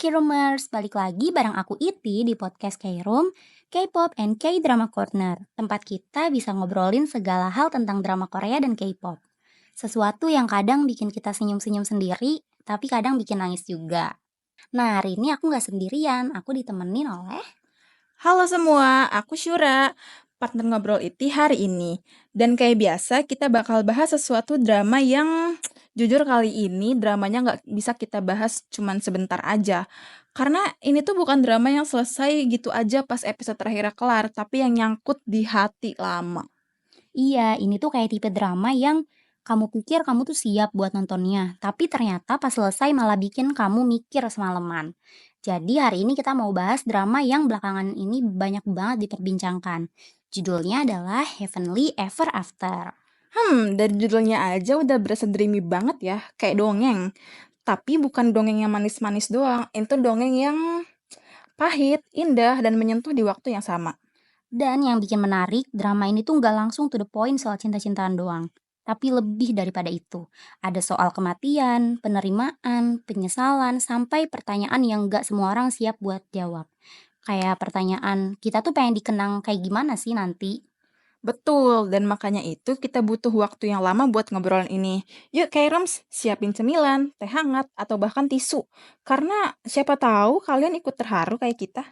K-Roomers, balik lagi bareng aku Iti di podcast K-Room, K-Pop and K-Drama Corner. Tempat kita bisa ngobrolin segala hal tentang drama Korea dan K-Pop. Sesuatu yang kadang bikin kita senyum-senyum sendiri, tapi kadang bikin nangis juga. Nah, hari ini aku nggak sendirian, aku ditemenin oleh... Halo semua, aku Syura, partner ngobrol IT hari ini. Dan kayak biasa kita bakal bahas sesuatu drama yang jujur kali ini dramanya nggak bisa kita bahas cuman sebentar aja. Karena ini tuh bukan drama yang selesai gitu aja pas episode terakhirnya kelar, tapi yang nyangkut di hati lama. Iya, ini tuh kayak tipe drama yang kamu pikir kamu tuh siap buat nontonnya, tapi ternyata pas selesai malah bikin kamu mikir semalaman. Jadi hari ini kita mau bahas drama yang belakangan ini banyak banget diperbincangkan. Judulnya adalah Heavenly Ever After. Dari judulnya aja udah berasa dreamy banget ya, kayak dongeng. Tapi bukan dongeng yang manis-manis doang, itu dongeng yang pahit, indah, dan menyentuh di waktu yang sama. Dan yang bikin menarik, drama ini tuh nggak langsung to the point soal cinta-cintaan doang. Tapi lebih daripada itu. Ada soal kematian, penerimaan, penyesalan, sampai pertanyaan yang nggak semua orang siap buat jawab. Kayak pertanyaan, kita tuh pengen dikenang kayak gimana sih nanti? Betul, dan makanya itu kita butuh waktu yang lama buat ngobrolin ini. Yuk Kairoms, siapin cemilan, teh hangat, atau bahkan tisu. Karena siapa tahu kalian ikut terharu kayak kita.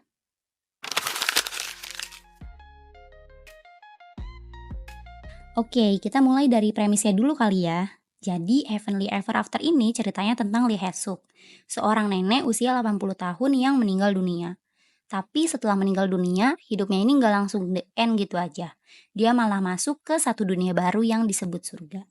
Oke, kita mulai dari premisnya dulu kali ya. Jadi, Heavenly Ever After ini ceritanya tentang Lee Hae-suk, seorang nenek usia 80 tahun yang meninggal dunia. Tapi setelah meninggal dunia, hidupnya ini nggak langsung the end gitu aja. Dia malah masuk ke satu dunia baru yang disebut surga.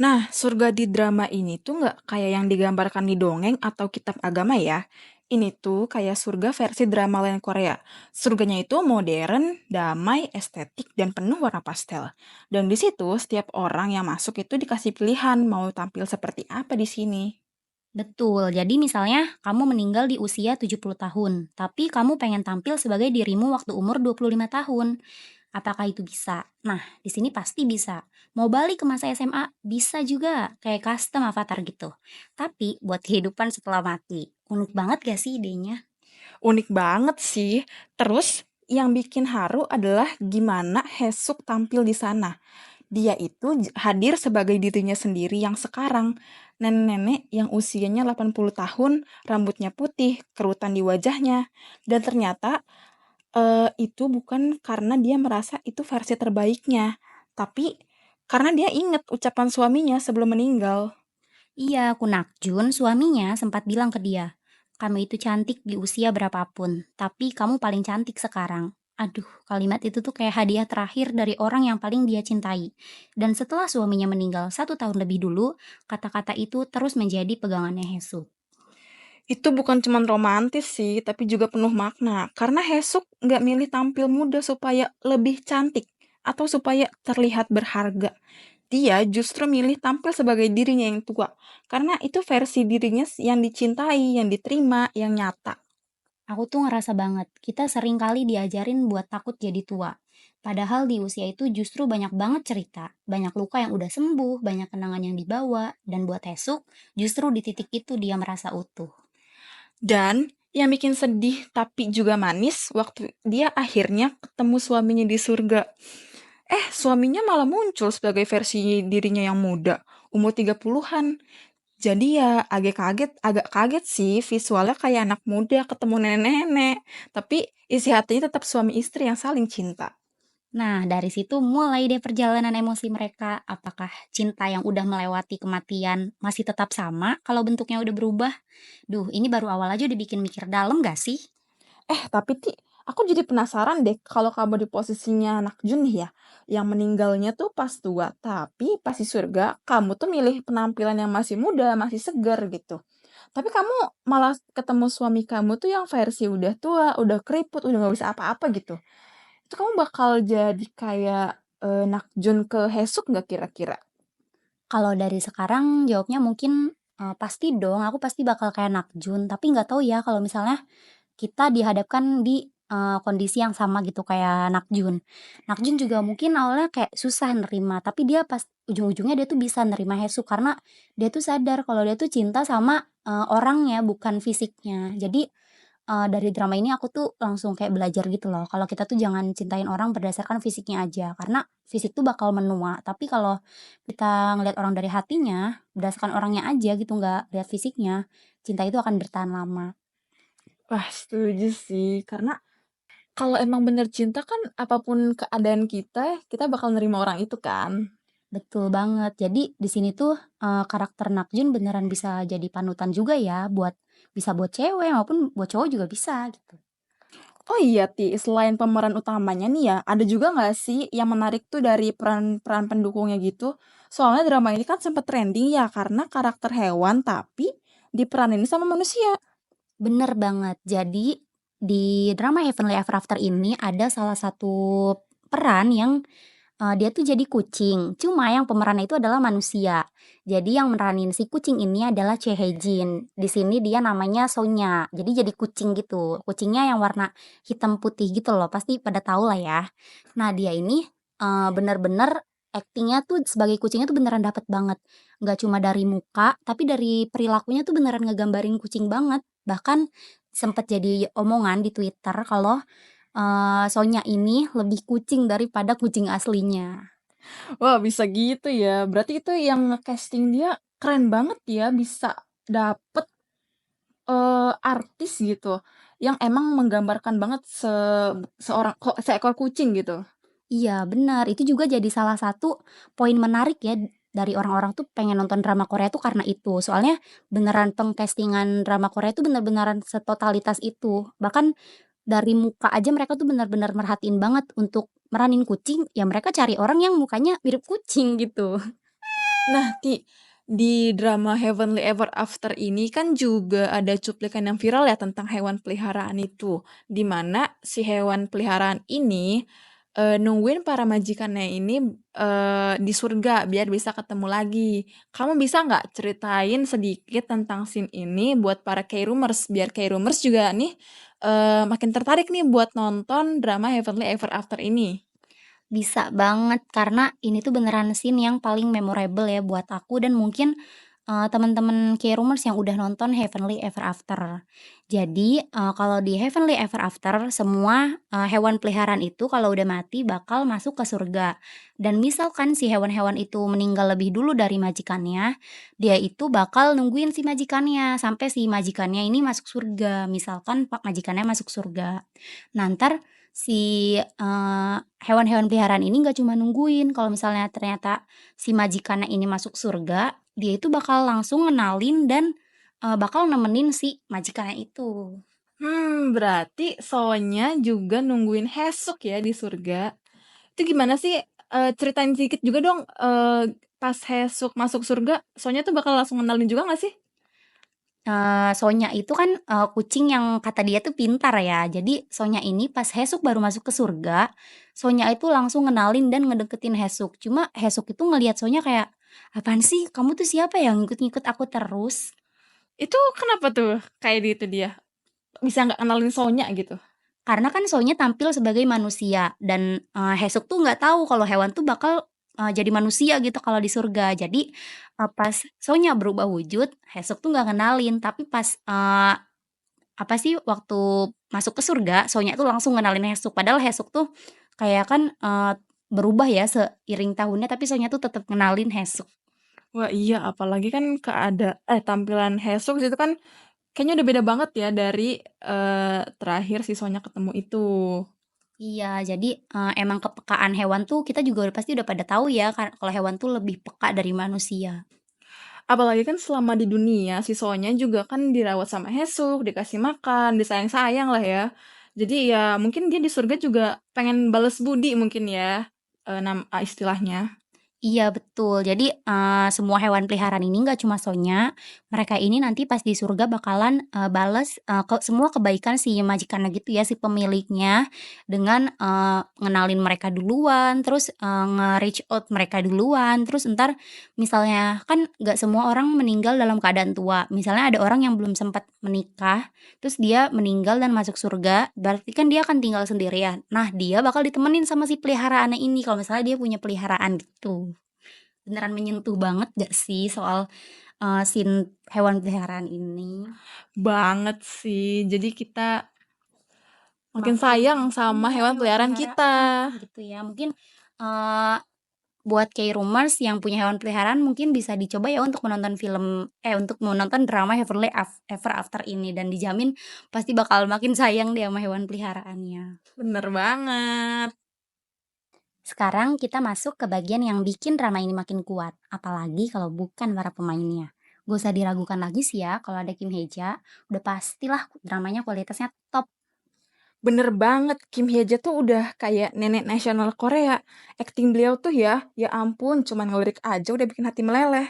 Nah, surga di drama ini tuh nggak kayak yang digambarkan di dongeng atau kitab agama ya. Ini tuh kayak surga versi drama lain Korea. Surganya itu modern, damai, estetik, dan penuh warna pastel. Dan di situ setiap orang yang masuk itu dikasih pilihan mau tampil seperti apa di sini. Betul, jadi misalnya kamu meninggal di usia 70 tahun, tapi kamu pengen tampil sebagai dirimu waktu umur 25 tahun. Apakah itu bisa? Nah, di sini pasti bisa. Mau balik ke masa SMA? Bisa juga, kayak custom avatar gitu. Tapi buat kehidupan setelah mati. Unik banget gak sih idenya? Unik banget sih. Terus yang bikin haru adalah gimana Hesuk tampil di sana. Dia itu hadir sebagai dirinya sendiri yang sekarang. Nenek-nenek yang usianya 80 tahun, rambutnya putih, kerutan di wajahnya. Dan ternyata itu bukan karena dia merasa itu versi terbaiknya, tapi karena dia ingat ucapan suaminya sebelum meninggal. Iya, Kunakjun, suaminya sempat bilang ke dia, kamu itu cantik di usia berapapun, tapi kamu paling cantik sekarang. Aduh, kalimat itu tuh kayak hadiah terakhir dari orang yang paling dia cintai. Dan setelah suaminya meninggal 1 tahun lebih dulu, kata-kata itu terus menjadi pegangannya Hesu. Itu bukan cuman romantis sih, tapi juga penuh makna. Karena Hesuk nggak milih tampil muda supaya lebih cantik atau supaya terlihat berharga. Dia justru milih tampil sebagai dirinya yang tua. Karena itu versi dirinya yang dicintai, yang diterima, yang nyata. Aku tuh ngerasa banget, kita sering kali diajarin buat takut jadi tua. Padahal di usia itu justru banyak banget cerita, banyak luka yang udah sembuh, banyak kenangan yang dibawa, dan buat Hesuk, justru di titik itu dia merasa utuh. Dan yang bikin sedih tapi juga manis waktu dia akhirnya ketemu suaminya di surga. Suaminya malah muncul sebagai versi dirinya yang muda, umur 30-an. Jadi ya agak kaget sih visualnya kayak anak muda ketemu nenek-nenek. Tapi isi hatinya tetap suami istri yang saling cinta. Nah, dari situ mulai deh perjalanan emosi mereka. Apakah cinta yang udah melewati kematian masih tetap sama kalau bentuknya udah berubah? Duh, ini baru awal aja udah bikin mikir dalam gak sih? Tapi Ti, aku jadi penasaran deh kalau kamu di posisinya anak Jun nih ya, yang meninggalnya tuh pas tua, tapi pas di surga kamu tuh milih penampilan yang masih muda, masih segar gitu. Tapi kamu malah ketemu suami kamu tuh yang versi udah tua, udah keriput, udah nggak bisa apa-apa gitu. Itu kamu bakal jadi kayak Nakjun ke Hesuk nggak kira-kira? Kalau dari sekarang jawabnya mungkin pasti dong, aku pasti bakal kayak Nakjun. Tapi nggak tahu ya kalau misalnya kita dihadapkan di kondisi yang sama gitu kayak Nakjun. Nakjun juga mungkin awalnya kayak susah nerima, tapi dia pas ujung-ujungnya dia tuh bisa nerima Heesuk karena dia tuh sadar kalau dia tuh cinta sama, orangnya bukan fisiknya. Jadi, dari drama ini aku tuh langsung kayak belajar gitu loh, kalau kita tuh jangan cintain orang berdasarkan fisiknya aja, karena fisik tuh bakal menua, tapi kalau kita ngelihat orang dari hatinya, berdasarkan orangnya aja gitu, nggak lihat fisiknya, cinta itu akan bertahan lama. Wah, setuju sih. Karena kalau emang bener cinta kan apapun keadaan kita bakal nerima orang itu kan. Betul banget. Jadi di sini tuh, karakter Nakjun beneran bisa jadi panutan juga ya bisa buat cewek maupun buat cowok juga bisa gitu. Oh iya Ti, selain pemeran utamanya nih ya, ada juga nggak sih yang menarik tuh dari peran-peran pendukungnya gitu? Soalnya drama ini kan sempet trending ya karena karakter hewan tapi diperanin sama manusia. Bener banget. Jadi di drama Heavenly Ever After ini ada salah satu peran yang dia tuh jadi kucing, cuma yang pemerannya itu adalah manusia. Jadi yang meranin si kucing ini adalah Choi Hae-jin. Di sini dia namanya Sonya, jadi kucing gitu. Kucingnya yang warna hitam putih gitu loh, pasti pada tahu lah ya. Nah dia ini, bener-bener aktingnya tuh sebagai kucingnya tuh beneran dapet banget. Nggak cuma dari muka, tapi dari perilakunya tuh beneran ngegambarin kucing banget. Bahkan sempet jadi omongan di Twitter kalau Sonya ini lebih kucing daripada kucing aslinya. Wah, bisa gitu ya. Berarti itu yang nge-casting dia keren banget ya, bisa dapet artis gitu, yang emang menggambarkan banget seekor kucing gitu. Iya benar, itu juga jadi salah satu poin menarik ya dari orang-orang tuh pengen nonton drama Korea tuh karena itu. Soalnya beneran peng-casting-an drama Korea tuh bener-beneran setotalitas itu. Bahkan dari muka aja mereka tuh benar-benar merhatiin banget untuk meranin kucing, ya mereka cari orang yang mukanya mirip kucing gitu. Nah, di drama Heavenly Ever After ini kan juga ada cuplikan yang viral ya tentang hewan peliharaan itu, di mana si hewan peliharaan ini, nungguin para majikannya ini, di surga biar bisa ketemu lagi. Kamu bisa nggak ceritain sedikit tentang scene ini buat para K-rumers, biar K-rumers juga nih, makin tertarik nih buat nonton drama Heavenly Ever After ini? Bisa banget, karena ini tuh beneran scene yang paling memorable ya buat aku dan mungkin, teman-teman K-rumers yang udah nonton Heavenly Ever After. Jadi, kalau di Heavenly Ever After semua, hewan peliharaan itu kalau udah mati bakal masuk ke surga. Dan misalkan si hewan-hewan itu meninggal lebih dulu dari majikannya, dia itu bakal nungguin si majikannya sampai si majikannya ini masuk surga, misalkan pak majikannya masuk surga. Nah entar si, hewan-hewan peliharaan ini nggak cuma nungguin kalau misalnya ternyata si majikannya ini masuk surga, dia itu bakal langsung ngenalin dan, bakal nemenin si majikannya itu. Berarti Sonya juga nungguin Hesuk ya di surga. Itu gimana sih, ceritain dikit juga dong, pas Hesuk masuk surga, Sonya tuh bakal langsung ngenalin juga nggak sih? Sonya itu kan, kucing yang kata dia tuh pintar ya. Jadi Sonya ini pas Hesuk baru masuk ke surga, Sonya itu langsung ngenalin dan ngedeketin Hesuk. Cuma Hesuk itu ngelihat Sonya kayak, "Apaan sih? Kamu tuh siapa yang ngikut-ngikut aku terus?" Itu kenapa tuh kayak gitu dia? Bisa nggak kenalin Sonya gitu? Karena kan Sonya tampil sebagai manusia dan, Hesuk tuh nggak tahu kalau hewan tuh bakal, jadi manusia gitu kalau di surga. Jadi, pas Sonya berubah wujud, Hesuk tuh nggak kenalin, tapi pas, apa sih, waktu masuk ke surga, Sonya tuh langsung ngenalin Hesuk. Padahal Hesuk tuh kayak kan, berubah ya seiring tahunnya, tapi Sonya tuh tetep ngenalin Hesuk. Wah iya, apalagi kan tampilan Hesuk itu kan kayaknya udah beda banget ya dari, terakhir si Sonya ketemu itu. Iya, jadi, emang kepekaan hewan tuh kita juga pasti udah pada tahu ya, kalau hewan tuh lebih peka dari manusia. Apalagi kan selama di dunia, si Sonya juga kan dirawat sama Hesuk, dikasih makan, disayang-sayang lah ya. Jadi ya mungkin dia di surga juga pengen bales budi mungkin ya, istilahnya. Iya betul. Jadi, semua hewan peliharaan ini nggak cuma Sonya, mereka ini nanti pas di surga bakalan, bales, semua kebaikan si majikannya gitu ya, si pemiliknya dengan, ngenalin mereka duluan, terus, nge-reach out mereka duluan, terus entar misalnya kan nggak semua orang meninggal dalam keadaan tua, misalnya ada orang yang belum sempat menikah, terus dia meninggal dan masuk surga, berarti kan dia akan tinggal sendirian. Nah, dia bakal ditemenin sama si peliharaannya ini kalau misalnya dia punya peliharaan gitu. Beneran menyentuh banget gak sih soal, scene hewan peliharaan ini? Banget sih, jadi kita makin Makin sayang sama iya, hewan hewan peliharaan peliharaan kita. gitu ya. Mungkin, eee, buat K-Roomers yang punya hewan peliharaan mungkin bisa dicoba ya untuk menonton drama Ever After ini dan dijamin pasti bakal makin sayang deh sama hewan peliharaannya. Bener banget. Sekarang kita masuk ke bagian yang bikin drama ini makin kuat, apalagi kalau bukan para pemainnya. Gak usah diragukan lagi sih ya, kalau ada Kim Heja, udah pastilah dramanya kualitasnya top. Bener banget, Kim Hye Jae tuh udah kayak nenek nasional Korea. Akting beliau tuh ya ampun, cuman ngelirik aja udah bikin hati meleleh.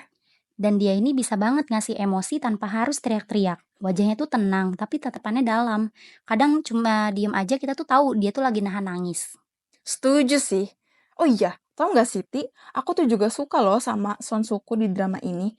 Dan dia ini bisa banget ngasih emosi tanpa harus teriak-teriak. Wajahnya tuh tenang, tapi tatapannya dalam. Kadang cuma diem aja kita tuh tahu dia tuh lagi nahan nangis. Setuju sih. Oh iya, tau nggak Siti? Aku tuh juga suka loh sama Son Soo-ku di drama ini.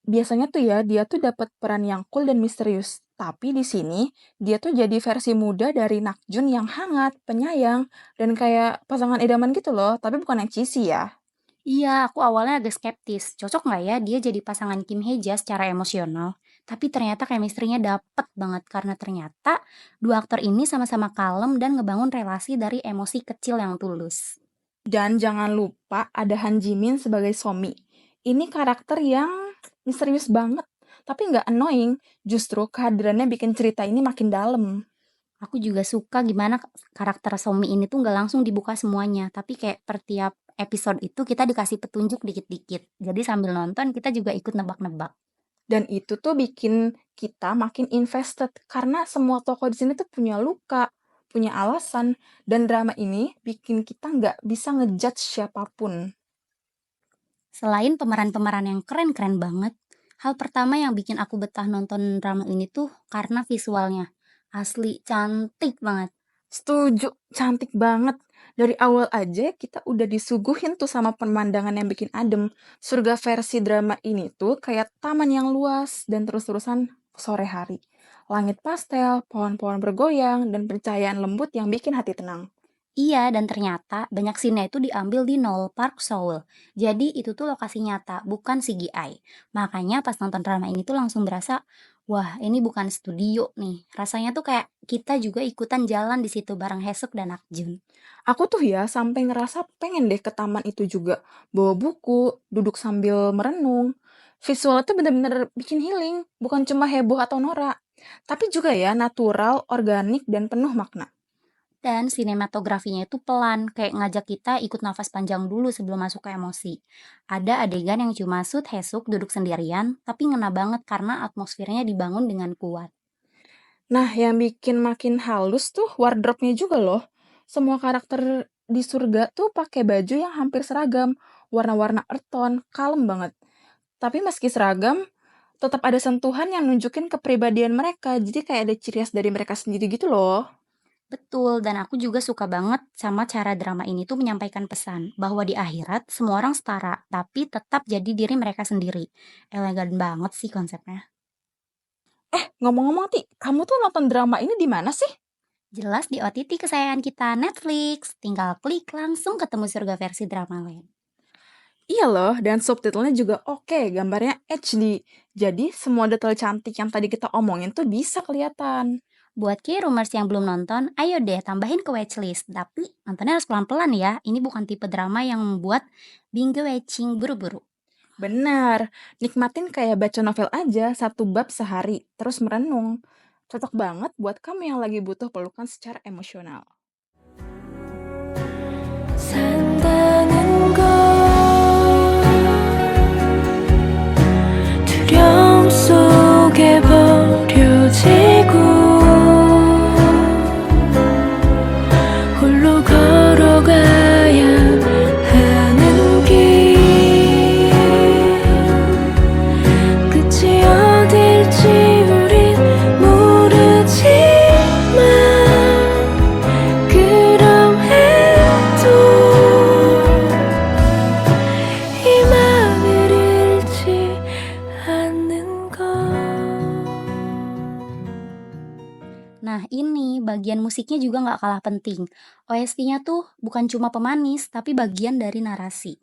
Biasanya tuh ya, dia tuh dapat peran yang cool dan misterius. Tapi di sini, dia tuh jadi versi muda dari Nakjun yang hangat, penyayang, dan kayak pasangan idaman gitu loh. Tapi bukan yang cheesy ya. Iya, aku awalnya agak skeptis. Cocok nggak ya dia jadi pasangan Kim Heja secara emosional? Tapi ternyata chemistry-nya dapet banget karena ternyata dua aktor ini sama-sama kalem dan ngebangun relasi dari emosi kecil yang tulus. Dan jangan lupa ada Han Jimin sebagai Somi. Ini karakter yang misterius banget, tapi nggak annoying. Justru kehadirannya bikin cerita ini makin dalam. Aku juga suka gimana karakter Somi ini tuh nggak langsung dibuka semuanya, tapi kayak per tiap episode itu kita dikasih petunjuk dikit-dikit. Jadi sambil nonton kita juga ikut nebak-nebak. Dan itu tuh bikin kita makin invested karena semua tokoh di sini tuh punya luka, punya alasan, dan drama ini bikin kita nggak bisa ngejudge siapapun. Selain pemeran-pemeran yang keren-keren banget, hal pertama yang bikin aku betah nonton drama ini tuh karena visualnya. Asli cantik banget. Setuju, cantik banget. Dari awal aja kita udah disuguhin tuh sama pemandangan yang bikin adem. Surga versi drama ini tuh kayak taman yang luas dan terus-terusan sore hari. Langit pastel, pohon-pohon bergoyang, dan pencahayaan lembut yang bikin hati tenang. Iya, dan ternyata banyak scene-nya itu diambil di Noel Park, Seoul. Jadi itu tuh lokasi nyata, bukan CGI. Makanya pas nonton drama ini tuh langsung berasa, wah ini bukan studio nih. Rasanya tuh kayak kita juga ikutan jalan di situ bareng Hesuk dan Nakjun. Aku tuh ya sampai ngerasa pengen deh ke taman itu juga. Bawa buku, duduk sambil merenung. Visual tuh bener-bener bikin healing, bukan cuma heboh atau norak. Tapi juga ya natural, organik, dan penuh makna. Dan sinematografinya itu pelan, kayak ngajak kita ikut nafas panjang dulu sebelum masuk ke emosi. Ada adegan yang cuma Sud Hesuk duduk sendirian, tapi ngena banget karena atmosfernya dibangun dengan kuat. Nah, yang bikin makin halus tuh wardrobe-nya juga loh. Semua karakter di surga tuh pakai baju yang hampir seragam, warna-warna earth tone, kalem banget. Tapi meski seragam, tetap ada sentuhan yang nunjukin kepribadian mereka. Jadi kayak ada ciri khas dari mereka sendiri gitu loh. Betul, dan aku juga suka banget sama cara drama ini tuh menyampaikan pesan bahwa di akhirat semua orang setara, tapi tetap jadi diri mereka sendiri. Elegan banget sih konsepnya. Ngomong-ngomong, Ti, kamu tuh nonton drama ini di mana sih? Jelas di OTT kesayangan kita Netflix, tinggal klik langsung ketemu surga versi drama lain. Iya loh, dan subtitlenya juga oke, gambarnya HD. Jadi semua detail cantik yang tadi kita omongin tuh bisa kelihatan. Buat K-Roomers yang belum nonton, ayo deh tambahin ke watchlist. Tapi nontonnya harus pelan-pelan ya, ini bukan tipe drama yang membuat binge watching buru-buru. Benar, nikmatin kayak baca novel aja, satu bab sehari, terus merenung. Cocok banget buat kamu yang lagi butuh pelukan secara emosional. 산다는 걸 두려움 속에 버려지고 홀로 걸어가야 하는 길 Nah ini, bagian musiknya juga nggak kalah penting. OST-nya tuh bukan cuma pemanis, tapi bagian dari narasi.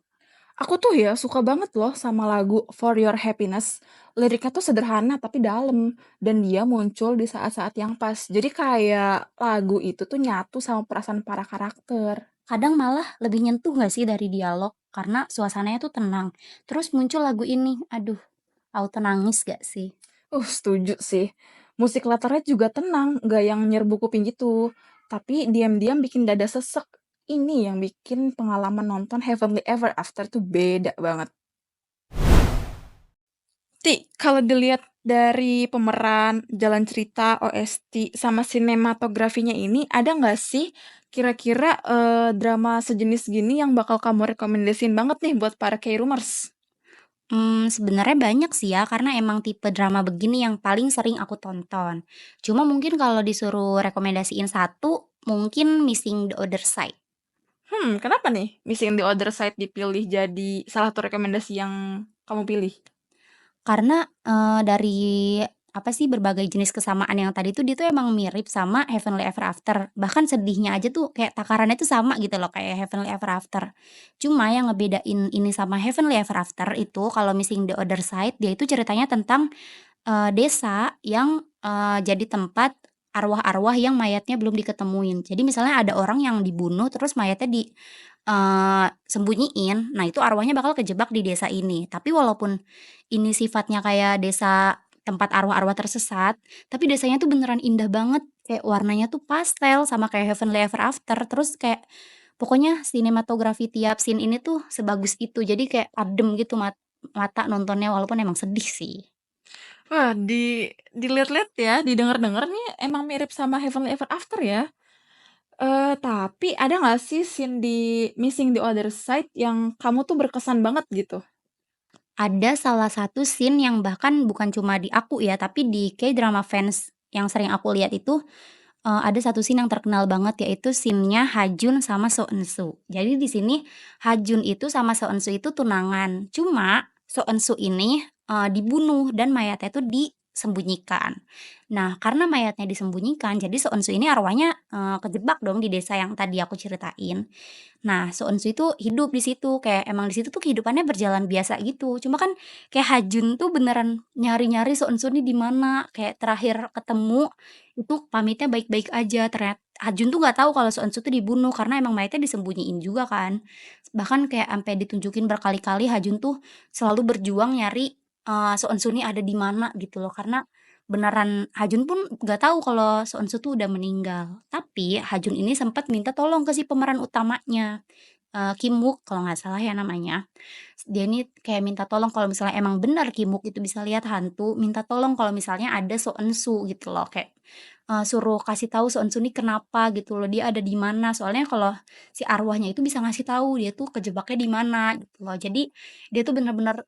Aku tuh ya suka banget loh sama lagu For Your Happiness. Liriknya tuh sederhana tapi dalam dan dia muncul di saat-saat yang pas. Jadi kayak lagu itu tuh nyatu sama perasaan para karakter. Kadang malah lebih nyentuh nggak sih dari dialog, karena suasananya tuh tenang. Terus muncul lagu ini, aduh, auto nangis gak sih? Setuju sih. Musik latarnya juga tenang, nggak yang nyerbu kuping gitu. Tapi diam-diam bikin dada sesek. Ini yang bikin pengalaman nonton Heavenly Ever After tuh beda banget. Kalau dilihat dari pemeran, jalan cerita, OST, sama sinematografinya ini, ada nggak sih kira-kira drama sejenis gini yang bakal kamu rekomendasiin banget nih buat para K-rumers? Sebenarnya banyak sih ya, karena emang tipe drama begini yang paling sering aku tonton. Cuma mungkin kalau disuruh rekomendasiin satu, mungkin Missing the Other Side. Kenapa nih Missing the Other Side dipilih jadi salah satu rekomendasi yang kamu pilih? Karena, dari apa sih, berbagai jenis kesamaan yang tadi tuh dia tuh emang mirip sama Heavenly Ever After. Bahkan sedihnya aja tuh kayak takarannya tuh sama gitu loh kayak Heavenly Ever After. Cuma yang ngebedain ini sama Heavenly Ever After itu kalau Missing the Other Side dia itu ceritanya tentang, desa yang, jadi tempat arwah-arwah yang mayatnya belum diketemuin. Jadi misalnya ada orang yang dibunuh terus mayatnya sembunyiin, nah itu arwahnya bakal kejebak di desa ini. Tapi walaupun ini sifatnya kayak desa tempat arwah-arwah tersesat, tapi desanya tuh beneran indah banget, kayak warnanya tuh pastel sama kayak Heavenly Ever After, terus kayak pokoknya sinematografi tiap scene ini tuh sebagus itu, jadi kayak adem gitu mata nontonnya walaupun emang sedih sih. Wah, dilihat-lihat ya, didengar-dengar nih emang mirip sama Heavenly Ever After ya. Tapi ada nggak sih scene di Missing the Other Side yang kamu tuh berkesan banget gitu? Ada salah satu scene yang bahkan bukan cuma di aku ya, tapi di K-drama fans yang sering aku lihat itu, ada satu scene yang terkenal banget yaitu scene-nya Ha-jun sama So Eun-soo. Jadi di sini Ha-jun itu sama So Eun-soo itu tunangan, cuma So Eun-soo ini, dibunuh dan mayatnya itu disembunyikan. Nah, karena mayatnya disembunyikan, jadi So Eun-soo ini arwahnya, kejebak dong di desa yang tadi aku ceritain. Nah, So Eun-soo itu hidup di situ, kayak emang di situ tuh kehidupannya berjalan biasa gitu. Cuma kan kayak Ha-jun tuh beneran nyari-nyari So Eun-soo nih di mana, kayak terakhir ketemu itu pamitnya baik-baik aja, Ha-jun tuh nggak tahu kalau So Eun-soo tuh dibunuh karena emang mayatnya disembunyiin juga kan. Bahkan kayak ampe ditunjukin berkali-kali Ha-jun tuh selalu berjuang nyari, So Eun-soo nih ada di mana gitu loh, karena beneran Ha-jun pun nggak tahu kalau So Eun-soo tuh udah meninggal. Tapi Ha-jun ini sempat minta tolong ke si pemeran utamanya, Kim Wook kalau nggak salah ya namanya. Dia ini kayak minta tolong kalau misalnya emang benar Kim Wook itu bisa lihat hantu, minta tolong kalau misalnya ada So Eun-soo gitu loh, kayak, suruh kasih tahu So Eun-soo nih kenapa gitu loh, dia ada di mana. Soalnya kalau si arwahnya itu bisa ngasih tahu dia tuh kejebaknya di mana gitu loh. Jadi dia tuh bener-bener,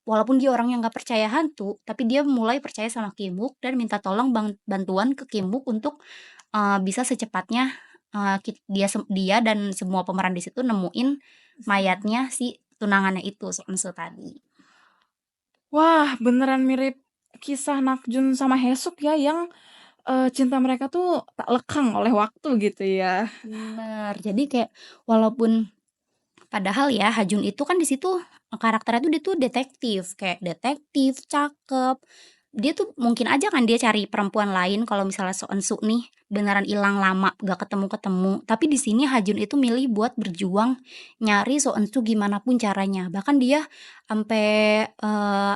walaupun dia orang yang nggak percaya hantu, tapi dia mulai percaya sama Kim Wook dan minta tolong bantuan ke Kim Wook untuk, bisa secepatnya, dia dan semua pemeran di situ nemuin mayatnya si tunangannya itu, So Eun-soo tadi. Wah, beneran mirip kisah Nakjun sama Haesuk ya yang, cinta mereka tuh tak lekang oleh waktu gitu ya. Bener, jadi kayak walaupun padahal ya Ha-jun itu kan di situ, karakternya tuh dia tuh detektif, kayak detektif, cakep. Dia tuh mungkin aja kan dia cari perempuan lain kalau misalnya So Eun-soo nih beneran hilang lama gak ketemu-ketemu. Tapi di sini Ha-jun itu milih buat berjuang nyari So Eun-soo gimana pun caranya. Bahkan dia ampe,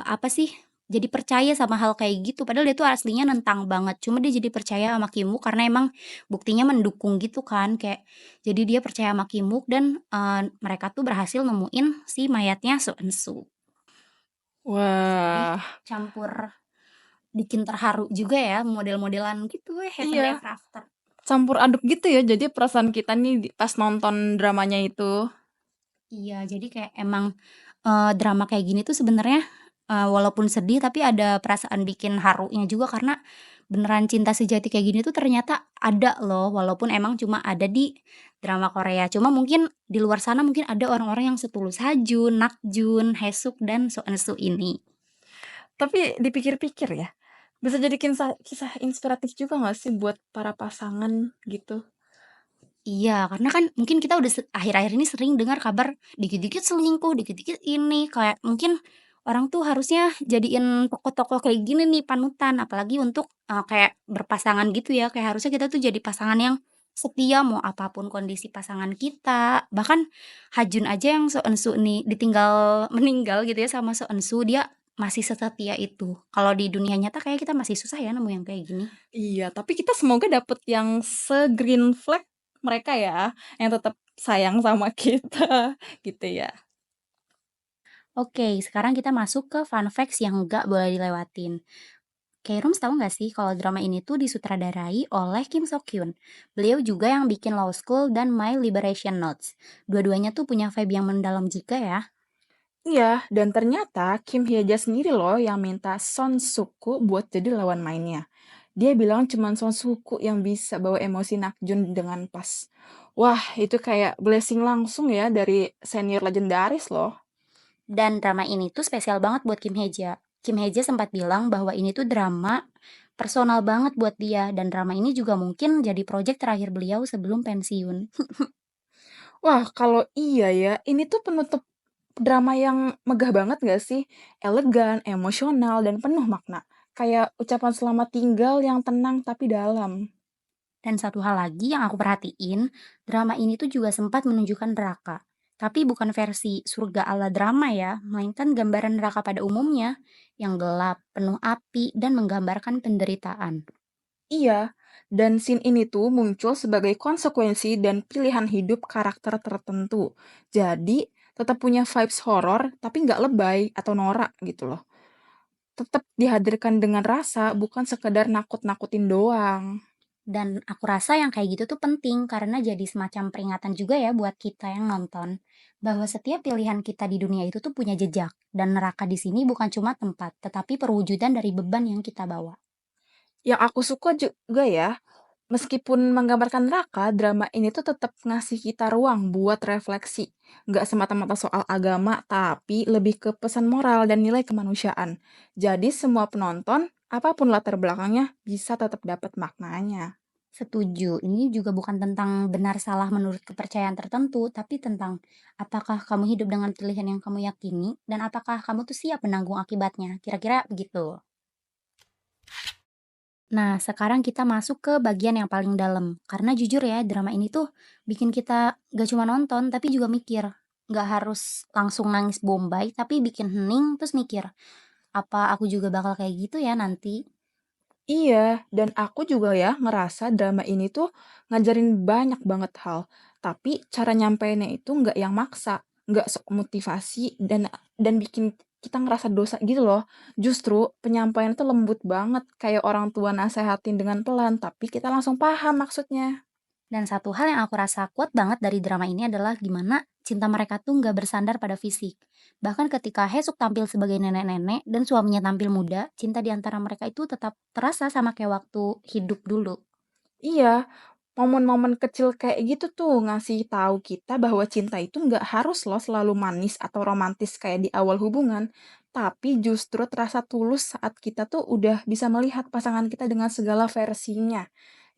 apa sih, jadi percaya sama hal kayak gitu. Padahal dia tuh aslinya nentang banget. Cuma dia jadi percaya sama Kim Woo karena emang buktinya mendukung gitu kan. Kayak jadi dia percaya sama Kim Wook dan, mereka tuh berhasil nemuin si mayatnya So Eun-soo. Jadi Wah, campur bikin terharu juga ya model-modelan gitu Heavenly iya, Ever After. campur aduk gitu ya jadi perasaan kita nih pas nonton dramanya itu. Iya, jadi kayak emang, drama kayak gini tuh sebenarnya, walaupun sedih tapi ada perasaan bikin harunya juga karena beneran cinta sejati kayak gini tuh ternyata ada loh, walaupun emang cuma ada di drama Korea. Cuma mungkin di luar sana mungkin ada orang-orang yang setulus Ha-jun, Nakjun, Haesuk, dan So Eun-soo ini. Tapi dipikir-pikir ya, Bisa jadi kisah kisah inspiratif juga nggak sih buat para pasangan gitu? Iya, karena kan mungkin kita udah akhir-akhir ini sering dengar kabar dikit-dikit selingkuh, dikit-dikit ini, kayak mungkin orang tuh harusnya jadiin tokoh-tokoh kayak gini nih panutan, apalagi untuk, kayak berpasangan gitu ya, kayak harusnya kita tuh jadi pasangan yang setia mau apapun kondisi pasangan kita. Bahkan Hajun aja yang Seonsu nih ditinggal meninggal gitu ya sama Seonsu, dia masih sesetia itu. Kalau di dunia nyata kayak kita masih susah ya nemu yang kayak gini. Iya, tapi kita semoga dapet yang se-green flag mereka ya, yang tetap sayang sama kita, gitu ya. Oke, sekarang kita masuk ke fun facts yang nggak boleh dilewatin. K-Rooms tahu nggak sih kalau drama ini tuh disutradarai oleh Kim So Hyun. Beliau juga yang bikin Law School dan My Liberation Notes. Dua-duanya tuh punya vibe yang mendalam juga ya. Iya, dan ternyata Kim Hye-ja sendiri loh yang minta Son Suk-ku buat jadi lawan mainnya. Dia bilang cuman Son Suk-ku yang bisa bawa emosi Nakjun dengan pas. Wah, itu kayak blessing langsung ya dari senior legendaris loh. Dan drama ini tuh spesial banget buat Kim Hye-ja. Kim Hye-ja sempat bilang bahwa ini tuh drama personal banget buat dia dan drama ini juga mungkin jadi proyek terakhir beliau sebelum pensiun. Wah, kalau iya ya, ini tuh penutup drama yang megah banget gak sih? Elegan, emosional, dan penuh makna. Kayak ucapan selamat tinggal yang tenang tapi dalam. Dan satu hal lagi yang aku perhatiin, drama ini tuh juga sempat menunjukkan neraka. Tapi bukan versi surga ala drama ya, melainkan gambaran neraka pada umumnya, yang gelap, penuh api, dan menggambarkan penderitaan. Iya, dan scene ini tuh muncul sebagai konsekuensi dan pilihan hidup karakter tertentu. Jadi, tetap punya vibes horor, tapi nggak lebay atau norak gitu loh. Tetap dihadirkan dengan rasa, bukan sekedar nakut-nakutin doang. Dan aku rasa yang kayak gitu tuh penting karena jadi semacam peringatan juga ya buat kita yang nonton. Bahwa setiap pilihan kita di dunia itu tuh punya jejak. Dan neraka di sini bukan cuma tempat, tetapi perwujudan dari beban yang kita bawa. Yang aku suka juga ya, meskipun menggambarkan neraka, drama ini tuh tetap ngasih kita ruang buat refleksi. Nggak semata-mata soal agama, tapi lebih ke pesan moral dan nilai kemanusiaan. Jadi semua penonton, apapun latar belakangnya, bisa tetap dapat maknanya. Setuju, ini juga bukan tentang benar salah menurut kepercayaan tertentu, tapi tentang apakah kamu hidup dengan pilihan yang kamu yakini dan apakah kamu tuh siap menanggung akibatnya. Kira-kira begitu. Nah, sekarang kita masuk ke bagian yang paling dalam. Karena jujur ya, drama ini tuh bikin kita gak cuma nonton, tapi juga mikir. Gak harus langsung nangis bombay, tapi bikin hening terus mikir, apa aku juga bakal kayak gitu ya nanti? Iya, dan aku juga ya ngerasa drama ini tuh ngajarin banyak banget hal. Tapi cara nyampeinnya itu nggak yang maksa, nggak sok motivasi dan bikin kita ngerasa dosa gitu loh. Justru penyampaian itu lembut banget, kayak orang tua nasehatin dengan pelan, tapi kita langsung paham maksudnya. Dan satu hal yang aku rasa kuat banget dari drama ini adalah gimana cinta mereka tuh nggak bersandar pada fisik. Bahkan ketika Hesuk tampil sebagai nenek-nenek dan suaminya tampil muda, cinta di antara mereka itu tetap terasa sama kayak waktu hidup dulu. Iya, momen-momen kecil kayak gitu tuh ngasih tahu kita bahwa cinta itu nggak harus loh selalu manis atau romantis kayak di awal hubungan, tapi justru terasa tulus saat kita tuh udah bisa melihat pasangan kita dengan segala versinya.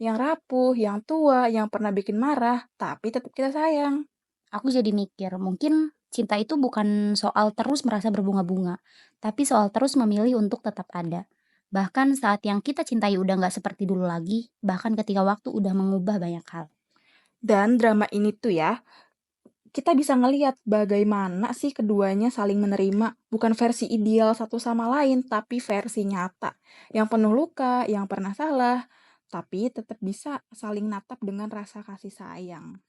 Yang rapuh, yang tua, yang pernah bikin marah, tapi tetap kita sayang. Aku jadi mikir, mungkin cinta itu bukan soal terus merasa berbunga-bunga, tapi soal terus memilih untuk tetap ada. Bahkan saat yang kita cintai udah nggak seperti dulu lagi, bahkan ketika waktu udah mengubah banyak hal. Dan drama ini tuh ya, kita bisa ngelihat bagaimana sih keduanya saling menerima, bukan versi ideal satu sama lain, tapi versi nyata. Yang penuh luka, yang pernah salah, tapi tetap bisa saling natap dengan rasa kasih sayang.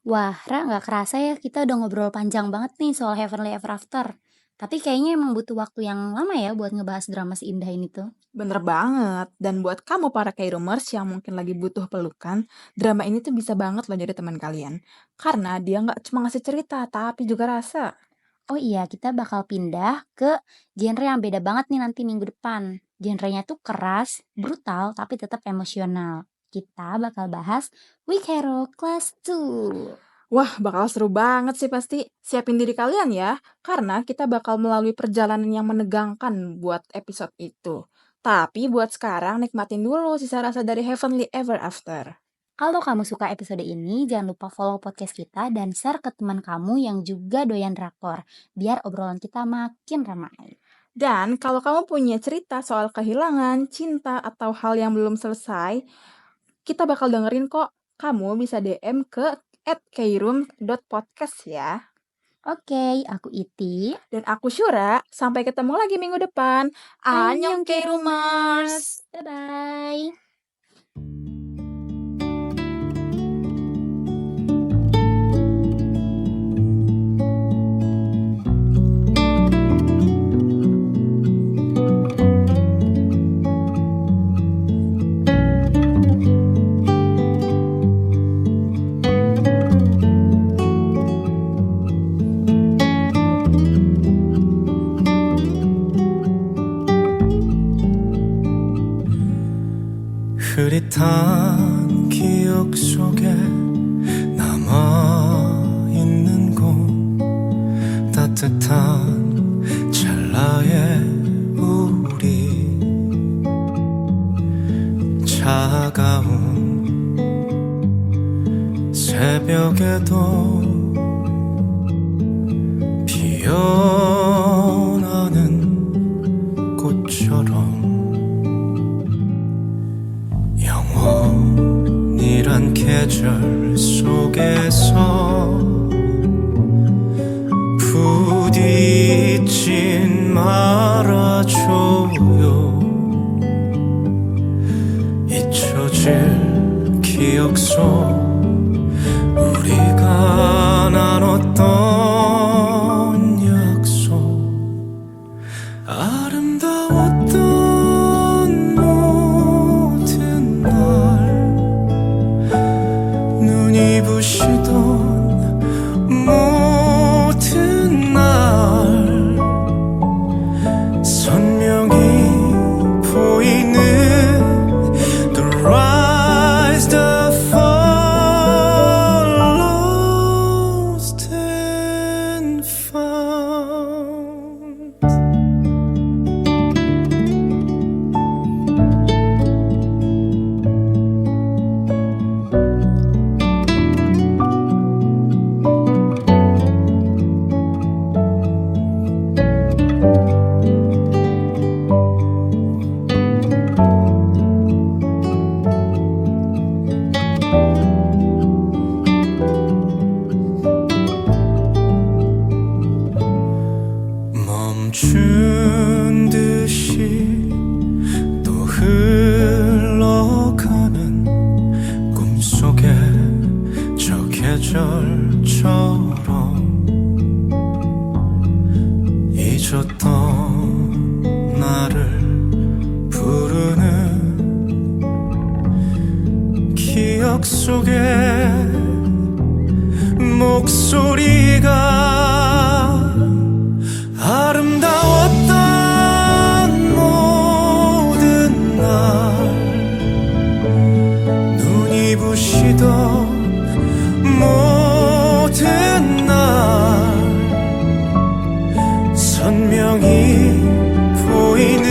Wah, Ra, nggak kerasa ya kita udah ngobrol panjang banget nih soal Heavenly Ever After. Tapi kayaknya emang butuh waktu yang lama ya buat ngebahas drama seindah ini tuh. Bener banget. Dan buat kamu para K-Rumers yang mungkin lagi butuh pelukan, drama ini tuh bisa banget loh jadi teman kalian. Karena dia nggak cuma ngasih cerita, tapi juga rasa. Oh iya, kita bakal pindah ke genre yang beda banget nih nanti minggu depan. Genrenya tuh keras, brutal, tapi tetap emosional. Kita bakal bahas Weak Hero Class 2. Wah, bakal seru banget sih pasti. Siapin diri kalian ya, karena kita bakal melalui perjalanan yang menegangkan buat episode itu. Tapi buat sekarang nikmatin dulu sisa rasa dari Heavenly Ever After. Kalau kamu suka episode ini, jangan lupa follow podcast kita dan share ke teman kamu yang juga doyan drakor, biar obrolan kita makin ramai. Dan kalau kamu punya cerita soal kehilangan, cinta, atau hal yang belum selesai, kita bakal dengerin kok. Kamu bisa DM ke @kairum.podcast ya. Oke, aku Iti. Dan aku Syura, sampai ketemu lagi minggu depan. Annyeong Kairumers! Bye-bye. 흐릿한 기억 속에 남아있는 곳 따뜻한 찰나의 우리 차가운 새벽에도 피어나는 꽃처럼 영원이란 계절 속에서 부딪힌 말아줘요. 잊혀질 기억 속 우리가 나눴던 약속 아름다웠던 모든 날 눈이 부시던 모든 날 선명히 보이는 The rise, the fall, lost and found. 멈춘 듯이 또 흘러가는 꿈속의 저 계절처럼 잊었던 나를 부르는 기억 속에 목소리가 아름다웠던 모든 날 눈이 부시던 모든 날 선명히 보이는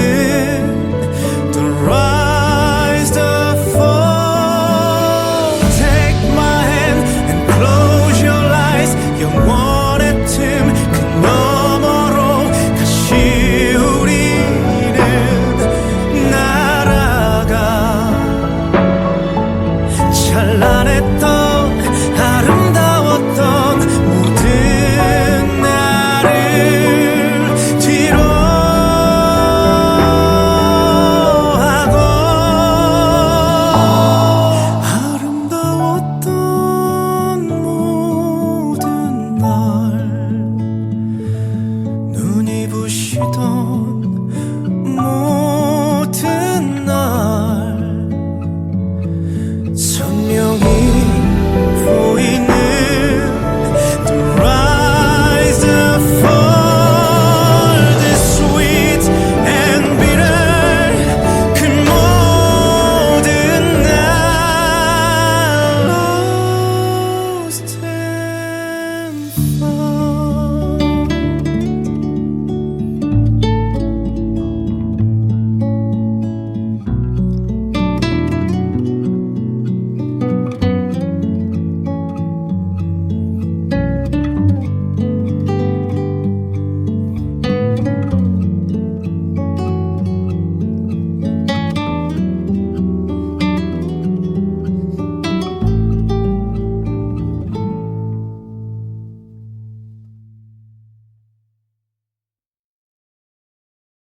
The rise, the fall. Take my hand and close your eyes. 영원의 틈 그 너머로 다시 우리는 날아가 찬란했던 아름다웠던 모든 나를 뒤로 하고 아름다웠던 모든 날 눈이 부시던 모든 날 선명